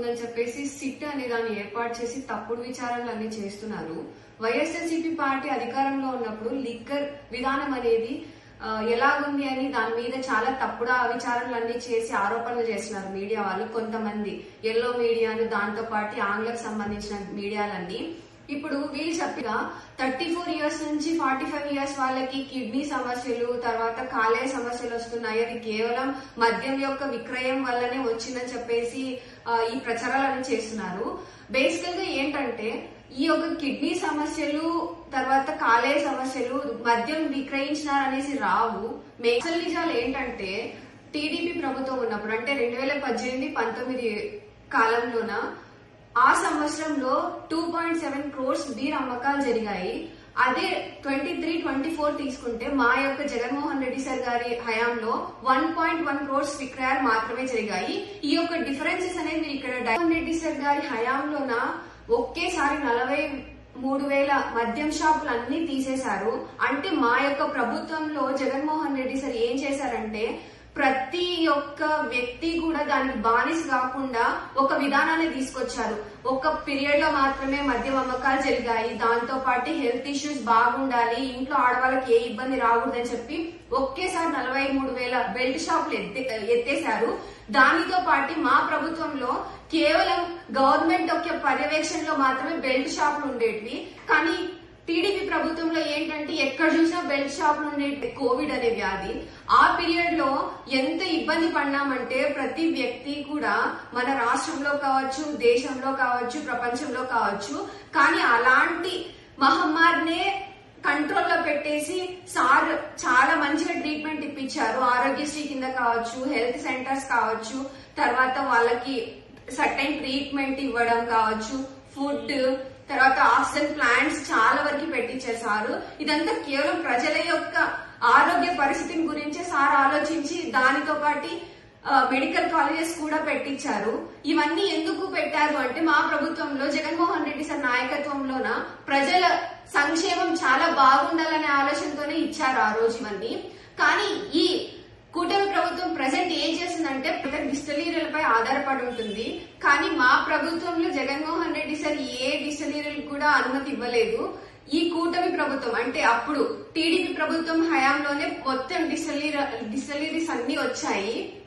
ఉందని చెప్పేసి సిట్ అనే దాన్ని ఏర్పాటు చేసి తప్పుడు విచారణలు అన్ని చేస్తున్నారు. వైఎస్ఆర్సీపీ పార్టీ అధికారంలో ఉన్నప్పుడు లిక్కర్ విధానం అనేది ఎలాగుంది అని దాని మీద చాలా తప్పుడు విచారణలు అన్ని చేసి ఆరోపణలు చేస్తున్నారు మీడియా వాళ్ళు. కొంతమంది ఎల్లో మీడియాను, దాంతో పాటు ఆంగ్లకు సంబంధించిన మీడియాలన్నీ. ఇప్పుడు వీళ్ళు చెప్పిన 34 ఇయర్స్ నుంచి 45 ఇయర్స్ వాళ్ళకి కిడ్నీ సమస్యలు, తర్వాత కాలేయ సమస్యలు వస్తున్నాయి, అది కేవలం మద్యం యొక్క విక్రయం వల్లనే వచ్చిందని చెప్పేసి ఈ ప్రచారాలను చేస్తున్నారు. బేసికల్ గా ఏంటంటే ఈ యొక్క కిడ్నీ సమస్యలు, తర్వాత కాలేయ సమస్యలు మద్యం విక్రయించినారనేసి రావు. అసలు నిజాలు ఏంటంటే టీడీపీ ప్రభుత్వం ఉన్నప్పుడు అంటే 2018-19 కాలంలోన ఆ సంవత్సరంలో 2.7 crores బీర్ అమ్మకాలు జరిగాయి. అదే 23-24 తీసుకుంటే మా యొక్క జగన్మోహన్ రెడ్డి సార్ గారి హయాంలో 1.1 crores విక్రయాలు మాత్రమే జరిగాయి. ఈ యొక్క డిఫరెన్సెస్ అనేది మీరు ఇక్కడ జగన్మోహన్ రెడ్డి సార్ గారి హయాంలోన ఒకేసారి 43,000 మద్యం షాపులు అన్ని తీసేశారు. అంటే మా యొక్క ప్రభుత్వంలో జగన్మోహన్ రెడ్డి సార్ ఏం చేశారంటే ప్రతి ఒక్క వ్యక్తి కూడా దానికి బానిస కాకుండా ఒక విధానాన్ని తీసుకొచ్చారు. ఒక పీరియడ్ లో మాత్రమే మద్యం అమ్మకాలు జరిగాయి, దాంతో పాటు హెల్త్ ఇష్యూస్ బాగుండాలి, ఇంట్లో ఆడవాళ్ళకి ఏ ఇబ్బంది రాకూడదని చెప్పి ఒకేసారి 43,000 బెల్ట్ షాపులు ఎత్తేశారు. దానితో పాటు మా ప్రభుత్వంలో కేవలం గవర్నమెంట్ యొక్క పర్యవేక్షణలో మాత్రమే బెల్ట్ షాపులు ఉండేటివి. కానీ టీడీపీ ప్రభుత్వంలో ఏంటంటే ఎక్కడ చూసినా బెల్ట్ షాపులు ఉండే కోవిడ్ అనే వ్యాధి. ఆ పీరియడ్ లో ఎంత ఇబ్బంది పడినామంటే ప్రతి వ్యక్తి కూడా మన రాష్ట్రంలో కావచ్చు, దేశంలో కావచ్చు, ప్రపంచంలో కావచ్చు, కానీ అలాంటి మహమ్మారినే కంట్రోల్లో పెట్టేసి సార్ చాలా మంచిగా ట్రీట్మెంట్ ఇప్పించారు. ఆరోగ్యశ్రీ కింద కావచ్చు, హెల్త్ సెంటర్స్ కావచ్చు, తర్వాత వాళ్ళకి సర్టైన్ ట్రీట్మెంట్ ఇవ్వడం కావచ్చు, ఫుడ్, తర్వాత ఆక్సిజన్ ప్లాంట్స్ చాలా వరకు పెట్టించారు సార్. ఇదంతా కేవలం ప్రజల యొక్క ఆరోగ్య పరిస్థితిని గురించి సార్ ఆలోచించి దానితో పాటు మెడికల్ కాలేజెస్ కూడా పెట్టించారు. ఇవన్నీ ఎందుకు పెట్టారు అంటే మా ప్రభుత్వంలో జగన్మోహన్ రెడ్డి సార్ నాయకత్వంలోన ప్రజల సంక్షేమం చాలా బాగుండాలనే ఆలోచనతోనే ఇచ్చారు ఆ రోజు ఇవన్నీ. కానీ ఈ కూటమి ప్రభుత్వం ప్రజెంట్ ఏం చేస్తుందంటే డిస్టిలరీలపై ఆధారపడి ఉంటుంది. కానీ మా ప్రభుత్వంలో జగన్మోహన్ రెడ్డి సార్ ఏ డిస్టిలరీలకు కూడా అనుమతి ఇవ్వలేదు. ఈ కూటమి ప్రభుత్వం అంటే అప్పుడు టీడీపీ ప్రభుత్వం హయాంలోనే మొత్తం డిస్టిలరీస్ అన్ని వచ్చాయి.